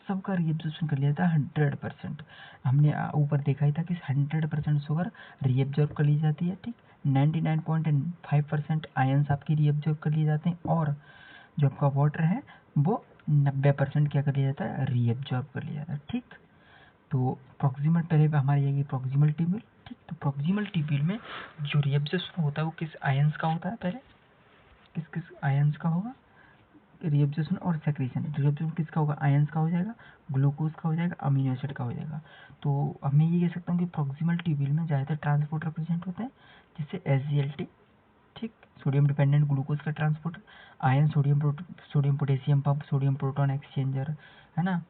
सबका रीअब्जॉर्प्शन कर लिया जाता है 100%। हमने ऊपर देखा ही था कि 100% शुगर रीअब्जॉर्ब कर ली जाती है। ठीक, 99.5% आयंस आपकी रीअब्जॉर्ब कर लिए जाते हैं, और जो आपका वाटर है वो 90% क्या कर लिया जाता है, रीअब्जॉर्ब कर लिया जाता है। ठीक, तो प्रॉक्सिमल पहले हमारी आएगी प्रॉक्सिमल ट्यूब्यूल। ठीक, तो प्रॉक्सिमल ट्यूब्यूल में जो रीअब्जॉर्प्शन होता है वो किस आयंस का होता है, पहले किस किस आयंस का होगा, रीअब्जॉर्प्शन और सेक्रेशन। रीअब्जॉर्प्शन किसका होगा, आयंस का हो जाएगा, ग्लूकोज का हो जाएगा, अमीनो एसिड का हो जाएगा। तो अब मैं ये कह सकता हूँ कि प्रॉक्सिमल ट्यूब्यूल में ज़्यादातर ट्रांसपोर्टर प्रेजेंट होते हैं, जैसे SGLT। ठीक, सोडियम डिपेंडेंट ग्लूकोज का transporter, ion, sodium potassium pump, sodium proton exchanger, है ना,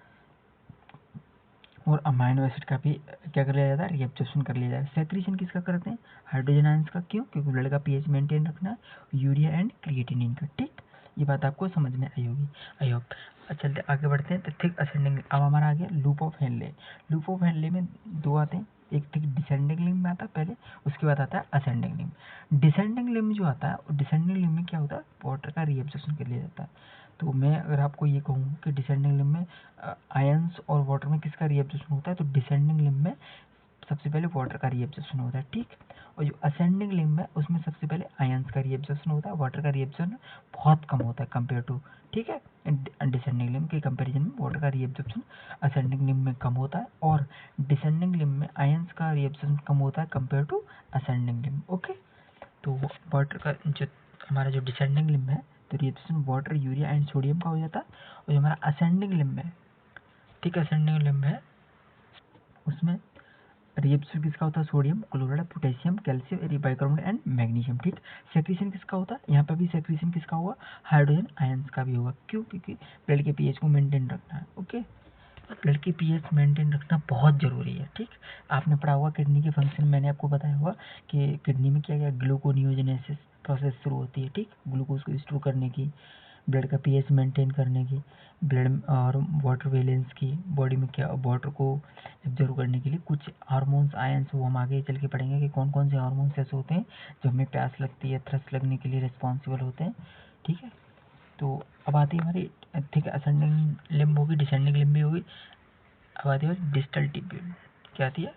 और अमाइनो एसिड का भी क्या कर लिया जाता है, रिएब्जॉर्प्शन कर लिया जाता है। सेक्रेशन किसका करते हैं, हाइड्रोजन आयंस का। क्यों, क्योंकि ब्लड का पीएच मेंटेन रखना है, यूरिया एंड क्रिएटिनिन का। ठीक, ये बात आपको समझ में आई होगी, आई होप। चलते आगे बढ़ते हैं, तो थिक असेंडिंग, अब हमारा आ गया loop of Henle. Loop of Henle में दो आते हैं, एक थिक डिसेंडिंग लिम्ब में आता है पहले, उसके बाद आता है असेंडिंग लिम्ब। डिसेंडिंग लिम्ब जो आता है, डिसेंडिंग लिम्ब में क्या होता है, वाटर का रिएब्जॉर्प्शन कर लिया जाता है। तो मैं अगर आपको ये कहूँ कि डिसेंडिंग लिम्ब में आयंस और वाटर में किसका रिएब्जॉर्प्शन होता है, तो डिसेंडिंग लिम्ब में सबसे पहले वाटर का रिएब्जॉर्प्शन होता है। ठीक, और जो असेंडिंग लिम्ब है उसमें सबसे पहले आयंस का रिएब्जॉर्प्शन होता है, वाटर का रिएब्जॉर्प्शन बहुत कम होता है कंपेयर टू। ठीक है, डिसेंडिंग लिम्ब के कंपैरिजन में वाटर का रिएब्जॉर्प्शन असेंडिंग लिम्ब में कम होता है, और डिसेंडिंग लिम्ब में आयंस का रिएब्जॉर्प्शन कम होता है compare to ascending limb. Okay, तो वाटर का जो हमारा जो डिसेंडिंग लिम्ब है, तो reabsorption water, urea and sodium का हो जाता है, और जो हमारा असेंडिंग लिम्ब है, ठीक है, असेंडिंग लिम्ब है, उसमें रिएब्जॉर्प्शन किसका होता है, sodium chloride, potassium, calcium, bicarbonate and magnesium. ठीक, सेक्रेशन किसका होता है, यहाँ पे भी सेक्रेशन किसका होगा, हाइड्रोजन आयंस का भी होगा। क्यों, क्योंकि ब्लड के पीएच को मेंटेन रखना है। ओके, ब्लड की पीएच मेंटेन रखना बहुत जरूरी है। ठीक, आपने पढ़ा होगा किडनी के फंक्शन, मैंने आपको बताया होगा कि किडनी में क्या क्या ग्लूकोनियोजेनेसिस प्रोसेस शुरू होती है। ठीक, ग्लूकोज को स्टोर करने की, ब्लड का पीएच मेंटेन करने की, ब्लड और वाटर बैलेंस की, बॉडी में क्या वाटर को एब्जॉर्व करने के लिए कुछ हार्मोन्स, आयंस, वो हम आगे चल के पढ़ेंगे कि कौन कौन से हार्मोन्स ऐसे होते हैं जो हमें प्यास लगती है, थ्रस्ट लगने के लिए रिस्पॉन्सिबल होते हैं। ठीक है, तो अब आती है हमारी, ठीक है, असेंडिंग लिम्ब होगी, डिसेंडिंग लिम्ब भी होगी। अब आती है डिस्टल ट्यूब्यूल। क्या आती है,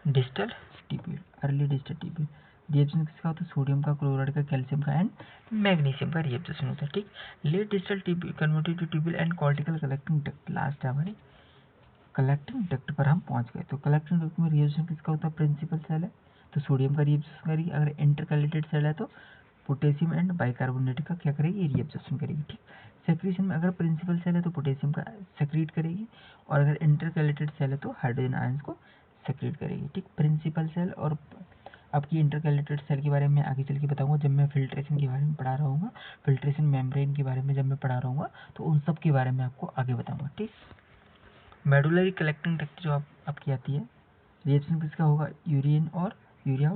distal tubule, early distal tubule. Reabsorption किसका होता है, सोडियम का, क्लोराइड का, कैल्शियम का एंड मैग्नीशियम का रिएब्जॉर्प्शन होता है। ठीक, late distal tubule converted to tubule and cortical collecting duct. Last है हमारी कलेक्टिंग डक्ट पर हम पहुंच गए। तो कलेक्टिंग डक्ट में रिएब्जॉर्प्शन किसका होता है, प्रिंसिपल सेल है, तो सोडियम का रीएब्जॉर्प्शन करेगी। अगर इंटरकैलेटेड सेल है तो पोटेशियम एंड बाइकार्बोनेट का क्या करेगी, रीएब्जॉर्प्शन करेगी। ठीक, सेक्रीशन में अगर प्रिंसिपल सेल है तो पोटेशियम का सेक्रीट करेगी, और अगर इंटरकैलेटेड सेल है तो हाइड्रोजन आयंस को सेक्रीट करेगी। ठीक, प्रिंसिपल सेल और आपकी इंटरकैलेटेड सेल के बारे में आगे चल के बताऊंगा जब मैं फिल्ट्रेशन के बारे में पढ़ा रहा हूँ, फिल्ट्रेशन मेम्ब्रेन के बारे में जब मैं पढ़ा रहूँगा तो उन सब के बारे में आपको आगे बताऊंगा। ठीक, मेडुलरी कलेक्टिंग डक्ट जो आपकी आती है, रिएक्शन किसका होगा, यूरिया और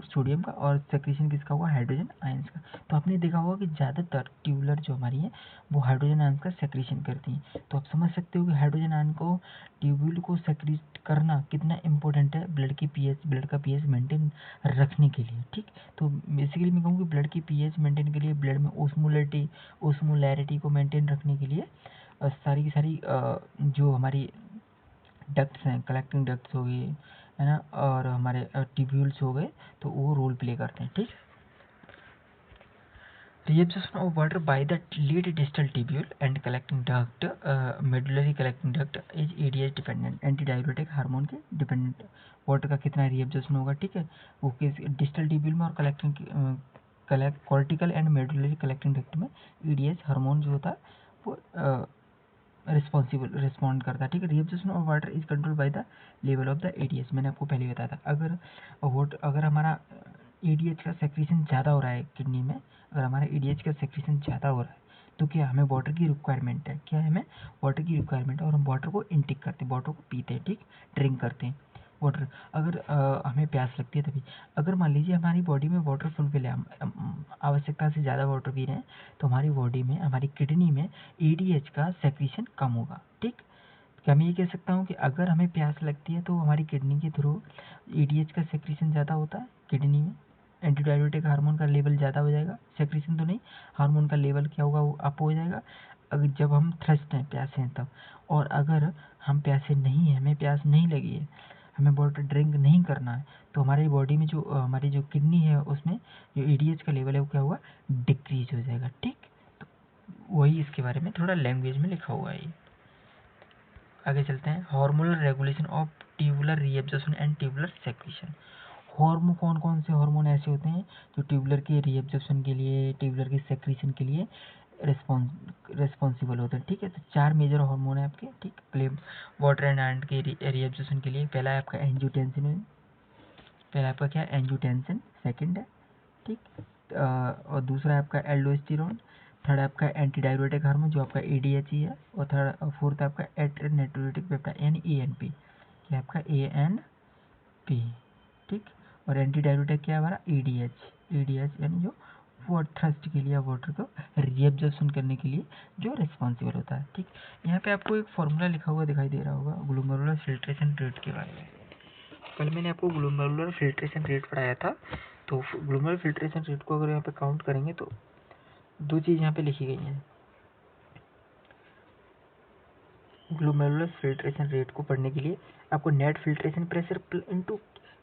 सोडियम का, और सेक्रेशन किसका होगा, हाइड्रोजन आयंस का। तो आपने देखा होगा कि ज़्यादातर ट्यूबुलर जो हमारी है वो हाइड्रोजन आयंस का सेक्रेशन करती हैं। तो आप समझ सकते हो कि हाइड्रोजन आयन को ट्यूब्यूल को सेक्रेट करना कितना इंपॉर्टेंट है ब्लड का पीएच मेंटेन रखने के लिए। ठीक, तो बेसिकली मैं कहूँ कि ब्लड की पीएच मेंटेन के लिए, ब्लड में ओस्मोलैरिटी को मेंटेन रखने के लिए सारी की सारी जो हमारी डक्ट्स हैं, कलेक्टिंग डक्ट्स हो गए, है ना, और हमारे ट्यूब्यूल्स हो गए, तो वो रोल प्ले करते हैं। ठीक, reabsorption of water by the lead distal tubule and collecting duct, medullary collecting duct is ADH dependent, antidiuretic hormone के डिपेंडेंट। वाटर का कितना रिएब्जॉर्प्शन होगा, ठीक है, वो किस डिस्टल ट्यूब्यूल में और cortical and medullary collecting duct में EDH हार्मोन जो होता है वो रिस्पॉन्ड करता है। ठीक है, reabsorption of water is control by the level of the ADH। मैंने आपको पहले बताया था, अगर हमारा ADH का सेक्रेशन ज़्यादा हो रहा है किडनी में, अगर हमारा ADH का सेक्रेशन ज़्यादा हो रहा है तो क्या हमें वाटर की रिक्वायरमेंट है, क्या हमें वाटर की रिक्वायरमेंट है, और हम वाटर को इनटेक करते हैं, वाटर को पीते हैं। ठीक, ड्रिंक करते हैं वाटर। अगर हमें प्यास लगती है तभी, अगर मान लीजिए हमारी बॉडी में वाटर फुलफिल है, हम आवश्यकता से ज़्यादा वाटर पी रहे हैं, तो हमारी बॉडी में, हमारी किडनी में ADH का सेक्रेशन कम होगा। ठीक, क्या मैं ये कह सकता हूँ कि अगर हमें प्यास लगती है तो हमारी किडनी के थ्रू ADH का सेक्रेशन ज़्यादा होता है किडनी में, एंटीडाययूरेटिक हार्मोन का लेवल ज़्यादा हो जाएगा, सेक्रेशन तो नहीं, हार्मोन का लेवल क्या होगा, वो अप हो जाएगा। अगर जब हम थ्रस्ट हैं, प्यासे हैं तब, और अगर हम प्यासे नहीं हैं, हमें प्यास नहीं लगी है, हमें वाटर ड्रिंक नहीं करना है, तो हमारी बॉडी में जो हमारी जो किडनी है उसमें जो ADH का लेवल है वो क्या होगा, डिक्रीज हो जाएगा। ठीक, तो वही इसके बारे में थोड़ा लैंग्वेज में लिखा हुआ है। आगे चलते हैं, hormonal regulation of tubular reabsorption and tubular secretion. Hormone कौन से हार्मोन ऐसे होते हैं जो ट्यूबुलर के रीएब्जॉर्प्शन के लिए, ट्यूबुलर के सेक्रेशन के लिए रिस्पॉन्सिबल होते हैं। ठीक है, तो 4 मेजर हार्मोन है आपके। ठीक, प्लेम वाटर एंड आयरन के रीएब्जॉर्प्शन के लिए पहला है आपका एंजियोटेंसिन, सेकंड है। ठीक, और दूसरा है आपका एल्डोस्टेरोन, थर्ड है आपका एंटी डाययूरेटिक हार्मोन जो आपका ADH ही है, और फोर्थ है आपका एट्रिनेटोरेटिक पेप्टाइड यानी ANP, क्या आपका ANP। ठीक, और एंटी डाययूरेटिक क्या है हमारा EDH यानी जो वो थ्रस्ट के लिए, वाटर को रीएब्जॉर्प्शन करने के लिए जो रिस्पॉन्सिबल होता है। ठीक, यहाँ पे आपको एक फॉर्मूला लिखा हुआ दिखाई दे रहा होगा ग्लोमेरुलर फिल्ट्रेशन रेट के बारे में। कल मैंने आपको ग्लोमेरुलर फिल्ट्रेशन रेट पढ़ाया था, तो ग्लोमेरुलर फिल्ट्रेशन रेट को अगर यहाँ पे काउंट करेंगे तो 2 चीज़ यहाँ पे लिखी गई हैं। ग्लोमेरुलर फिल्ट्रेशन रेट को पढ़ने के लिए आपको net filtration pressure into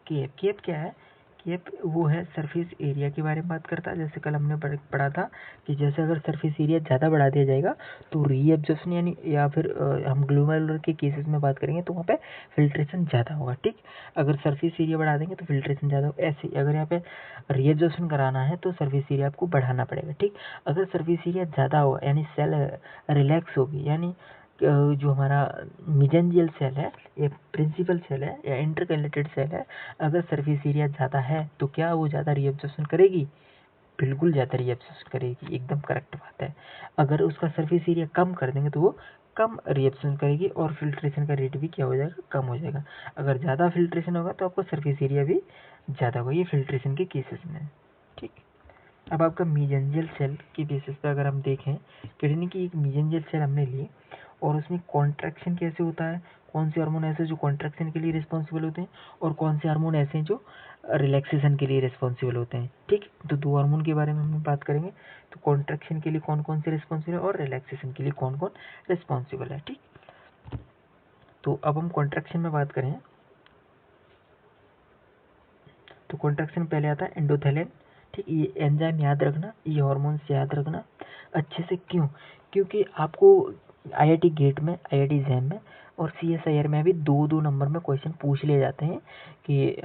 KF. KF क्या है, केएफ वो है सरफेस एरिया के बारे में बात करता है। जैसे कल हमने पढ़ा था कि जैसे अगर सरफेस एरिया ज़्यादा बढ़ा दिया जाएगा तो रीएब्जॉर्प्शन यानी, या फिर हम ग्लोमेरुलर के केसेस में बात करेंगे तो वहाँ पे फिल्ट्रेशन ज़्यादा होगा। ठीक, अगर सरफेस एरिया बढ़ा देंगे तो फिल्ट्रेशन ज़्यादा होगा। ऐसे अगर यहाँ पे रीएब्जॉर्प्शन कराना है तो सरफेस एरिया आपको बढ़ाना पड़ेगा। ठीक, अगर सरफेस एरिया ज़्यादा होगा यानी सेल रिलैक्स होगी, यानी जो हमारा मिजेंजियल सेल है या प्रिंसिपल सेल है या इंटरकैलेटेड सेल है, अगर सरफेस एरिया ज़्यादा है तो क्या वो ज़्यादा रीएब्जॉर्प्शन करेगी, बिल्कुल ज़्यादा रीएब्जॉर्प्शन करेगी, एकदम करेक्ट बात है। अगर उसका सरफेस एरिया कम कर देंगे तो वो कम रिएब्जॉर्प्शन करेगी और फिल्ट्रेशन का रेट भी क्या हो जाएगा, कम हो जाएगा। अगर ज़्यादा फिल्ट्रेशन होगा तो आपको सरफेस एरिया भी ज़्यादा होगा, ये फिल्ट्रेशन के केसेस में। ठीक, अब आपका मीजेंजियल सेल की बेसिस पे अगर हम देखें, किडनी की एक मीजेंजियल सेल हमने ली और उसमें कॉन्ट्रैक्शन कैसे होता है, कौन से हार्मोन ऐसे जो कॉन्ट्रैक्शन के लिए रिस्पॉन्सिबल होते हैं और कौन से हार्मोन ऐसे हैं जो रिलैक्सेशन के लिए रिस्पॉन्सिबल होते हैं। ठीक, तो 2 हार्मोन के बारे में हम बात करेंगे, तो कॉन्ट्रैक्शन के लिए कौन कौन से रिस्पॉन्सिबल है और रिलैक्सेशन के लिए कौन कौन रिस्पॉन्सिबल है। ठीक, तो अब हम कॉन्ट्रैक्शन में बात करें तो कॉन्ट्रैक्शन पहले आता है एंडोथेलिन। ठीक, ये एंजाइम याद रखना, ये हार्मोन्स याद रखना अच्छे से। क्यों, क्योंकि आपको IIT गेट में, IIT जैम में और CSIR में भी 2-2 नंबर में क्वेश्चन पूछ लिए जाते हैं कि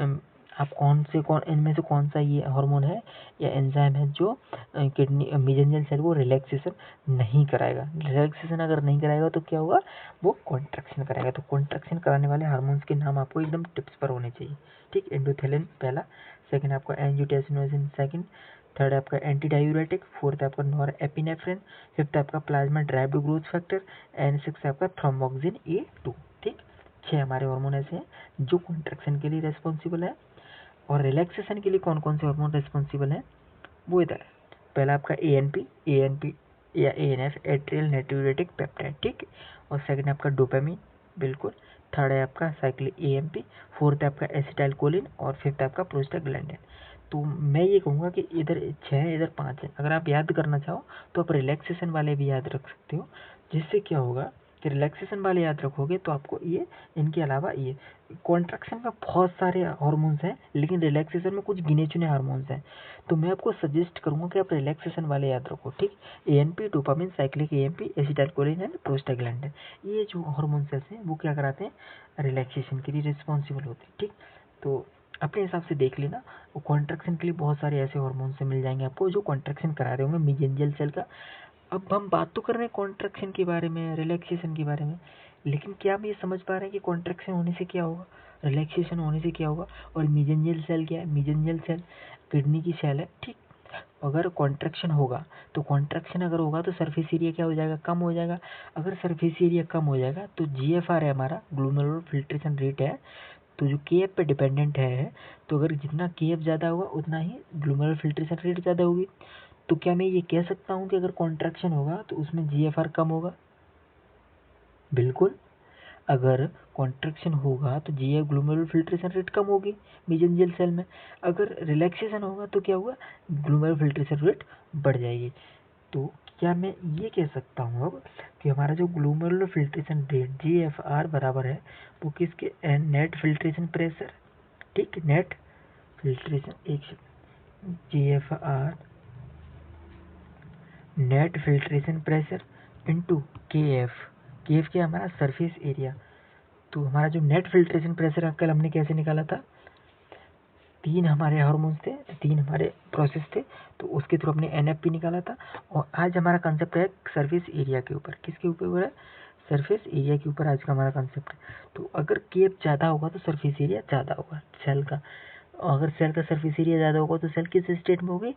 आप इनमें से कौन सा ये हार्मोन है या एंजाइम है जो किडनी मेसेंजर सेल को रिलैक्सेशन नहीं कराएगा। रिलैक्सेशन अगर नहीं कराएगा तो क्या होगा, वो कॉन्ट्रैक्शन कराएगा। तो कॉन्ट्रैक्शन कराने वाले हार्मोन्स के नाम आपको एकदम टिप्स पर होने चाहिए, ठीक। एंडोथेलिन पहला, सेकंड आपका एंजियोटेंसिन सेकंड, थर्ड आपका एंटी डायूरेटिक, फोर्थ आपका नॉरएपिनेफ्रिन, फिफ्थ आपका plasma derived growth factor and six आपका थ्रोम्बोक्सिन A2, ठीक। 6 हमारे हार्मोन ऐसे हैं जो कॉन्ट्रैक्शन के लिए रेस्पॉन्सिबल है। और रिलैक्सेशन के लिए कौन कौन से हार्मोन रेस्पॉन्सिबल हैं वो इधर है। पहला आपका ANP या ANF एट्रियल नाइट्रेटिक पेप्टाइड, ठीक। और सेकंड आपका डोपामिन, बिल्कुल। थर्ड है आपका साइक्लिक AMP, फोर्थ है आपका एसिटाइलकोलिन और फिफ्थ आपका प्रोस्टाग्लैंडिन। तो मैं ये कहूँगा कि इधर 6 है, इधर 5 है। अगर आप याद करना चाहो तो आप रिलैक्सेशन वाले भी याद रख सकते हो, जिससे क्या होगा कि रिलैक्सेशन वाले याद रखोगे तो आपको ये, इनके अलावा ये कॉन्ट्रैक्शन में बहुत सारे हार्मोन्स हैं, लेकिन रिलैक्सेशन में कुछ गिने चुने हार्मोन्स हैं। तो मैं आपको सजेस्ट करूंगा कि आप रिलैक्सेशन वाले याद रखो, ठीक। ANP, dopamine, cyclic AMP, acetylcholine and prostaglandin, ये जो हार्मोन्स हैं वो क्या कराते हैं, रिलैक्सेशन के लिए रिस्पॉन्सिबल होते हैं, ठीक। तो अपने हिसाब से देख लेना। वो कॉन्ट्रैक्शन के लिए बहुत सारे ऐसे हार्मोन्स से मिल जाएंगे आपको जो कॉन्ट्रैक्शन करा रहे होंगे मेसेंजर सेल का। अब हम बात तो कर रहे हैं कॉन्ट्रैक्शन के बारे में, रिलैक्सेशन के बारे में, लेकिन क्या हम ये समझ पा रहे हैं कि कॉन्ट्रैक्शन होने से क्या होगा, रिलैक्सेशन होने से क्या होगा। और मेसेंजर सेल क्या है, मेसेंजर सेल किडनी की सेल है, ठीक। अगर कॉन्ट्रैक्शन होगा तो कॉन्ट्रैक्शन अगर होगा तो सरफेस एरिया क्या हो जाएगा, कम हो जाएगा। अगर सरफेस एरिया कम हो जाएगा तो GFR है हमारा, ग्लोमेरुलर फिल्ट्रेशन रेट है, तो जो KF पे डिपेंडेंट है। तो अगर जितना KF ज़्यादा होगा उतना ही ग्लोमेरुलर फिल्ट्रेशन रेट ज़्यादा होगी। तो क्या मैं ये कह सकता हूँ कि अगर कॉन्ट्रैक्शन होगा तो उसमें GFR कम होगा, बिल्कुल। अगर कॉन्ट्रैक्शन होगा तो GF ग्लोमेरुलर फिल्ट्रेशन रेट कम होगी मेसेंजर सेल में। अगर रिलैक्सेशन होगा तो क्या होगा, ग्लोमेरुलर फिल्ट्रेशन रेट बढ़ जाएगी। तो क्या मैं ये कह सकता हूँ अब कि हमारा जो ग्लोमेरुलर फिल्ट्रेशन रेट GFR बराबर है वो किसके, नेट फिल्ट्रेशन प्रेशर, ठीक। नेट फिल्ट्रेशन, एक GFR net filtration pressure into KF। KF क्या हमारा सरफेस एरिया। तो हमारा जो नेट फिल्ट्रेशन प्रेशर कल हमने कैसे निकाला था, 3 हमारे हार्मोन्स थे, 3 हमारे प्रोसेस थे, तो उसके थ्रू हमने NFP निकाला था। और आज हमारा कंसेप्ट है सरफेस एरिया के ऊपर, किसके ऊपर है, सरफेस एरिया के ऊपर आज का हमारा कंसेप्ट है। तो अगर KF ज़्यादा होगा तो सरफेस एरिया ज़्यादा होगा सेल का। अगर सेल का सरफेस एरिया ज़्यादा होगा तो सेल किस स्टेट में होगी,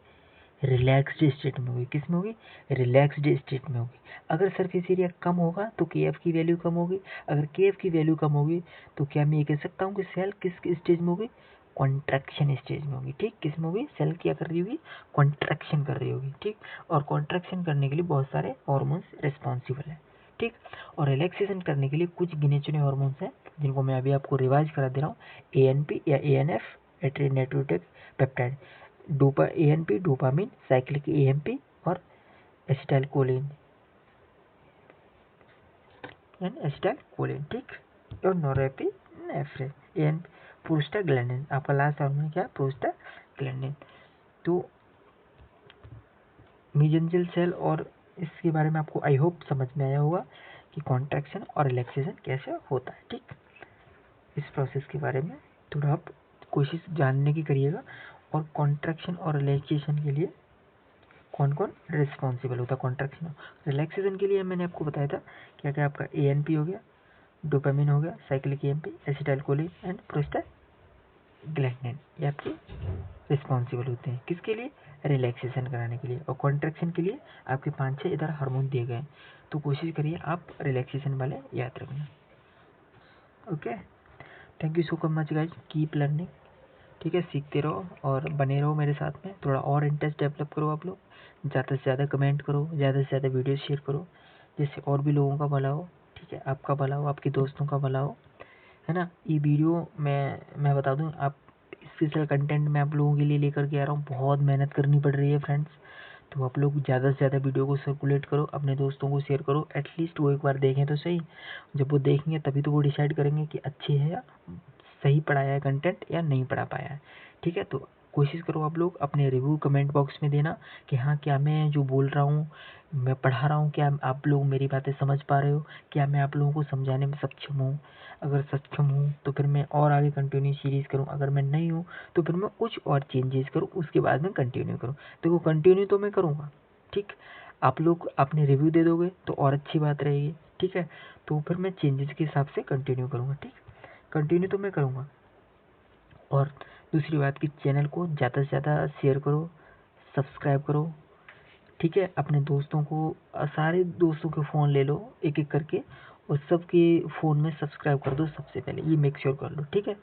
रिलैक्स्ड स्टेट में होगी। किस में होगी, रिलैक्स्ड स्टेट में होगी। अगर सरफेस एरिया कम होगा तो KF की वैल्यू कम होगी। अगर KF की वैल्यू कम होगी तो क्या मैं ये कह सकता हूँ कि सेल किस स्टेज में होगी, कॉन्ट्रैक्शन स्टेज में होगी, ठीक। किस में होगी, सेल क्या कर रही होगी, कॉन्ट्रैक्शन कर रही होगी, ठीक। और कॉन्ट्रैक्शन करने के लिए बहुत सारे हार्मोन्स रिस्पॉन्सिबल है, ठीक। और रिलैक्सेशन करने के लिए कुछ गिने चुने हार्मोन्स हैं जिनको मैं अभी आपको रिवाइज करा दे रहा हूँ। ANP या ANF atrial natriuretic peptide, ANP dopamine, cyclic AMP और एसिटाइलकोलिन ठीक। और नॉरएपिनेफ्रिन, एन प्रोस्टाग्लैंडिन, आपका लास्ट हार्मोन क्या है, प्रोस्टाग्लैंडिन। तो मेसेंजर सेल और इसके बारे में आपको आई होप समझ में आया होगा कि कॉन्ट्रैक्शन और रिलैक्सेशन कैसे होता है, ठीक। इस प्रोसेस के बारे में थोड़ा आप कोशिश जानने की करिएगा। और कॉन्ट्रैक्शन और रिलैक्सेशन के लिए कौन कौन रिस्पॉन्सिबल होता है, कॉन्ट्रैक्शन रिलैक्सेशन के लिए मैंने आपको बताया था क्या क्या, आपका ANP हो गया, डोपामिन हो गया, cyclic AMP, acetylcholine and prostaglandin, ये आपके रिस्पॉन्सिबल होते हैं किसके लिए, रिलैक्सेशन कराने के लिए। और कॉन्ट्रैक्शन के लिए आपके 5-6 इधर हार्मोन दिए गए हैं, तो कोशिश करिए आप रिलैक्सेशन वाले याद रखना। Okay, thank you so much guys, keep learning, ठीक है। सीखते रहो और बने रहो मेरे साथ में, थोड़ा और इंटरेस्ट डेवलप करो आप लोग, ज़्यादा से ज़्यादा कमेंट करो, ज़्यादा से ज़्यादा वीडियो शेयर करो, जिससे और भी लोगों का भला हो, ठीक है। आपका भला हो, आपके दोस्तों का भला हो, है ना। ये वीडियो मैं बता दूं, आप स्पेशल कंटेंट मैं आप लोगों के लिए लेकर के आ रहा हूँ, बहुत मेहनत करनी पड़ रही है फ्रेंड्स। तो आप लोग ज़्यादा से ज़्यादा वीडियो को सर्कुलेट करो, अपने दोस्तों को शेयर करो, एटलीस्ट वो एक बार देखें तो सही। जब वो देखेंगे तभी तो वो डिसाइड करेंगे कि अच्छी है या सही पढ़ाया है कंटेंट या नहीं पढ़ा पाया है, ठीक है। तो कोशिश करो आप लोग अपने रिव्यू कमेंट बॉक्स में देना कि हाँ, क्या मैं जो बोल रहा हूँ, मैं पढ़ा रहा हूँ, क्या आप लोग मेरी बातें समझ पा रहे हो, क्या मैं आप लोगों को समझाने में सक्षम हूँ। अगर सक्षम हूँ तो फिर मैं और आगे कंटिन्यू सीरीज़ करूँ, अगर मैं नहीं हूँ तो फिर मैं कुछ और चेंजेस करूँ, उसके बाद में कंटिन्यू करूँ। देखो कंटिन्यू तो मैं करूँगा, ठीक। आप लोग अपने रिव्यू दे दोगे तो और अच्छी बात रहेगी, ठीक है। तो फिर मैं चेंजेस के हिसाब से कंटिन्यू करूँगा, ठीक। कंटिन्यू तो मैं करूँगा। और दूसरी बात कि चैनल को ज़्यादा से ज़्यादा शेयर करो, सब्सक्राइब करो, ठीक है। अपने दोस्तों को सारे दोस्तों के फ़ोन ले लो एक एक करके और सबके फ़ोन में सब्सक्राइब कर दो सबसे पहले, ये मेक श्योर कर लो, ठीक है।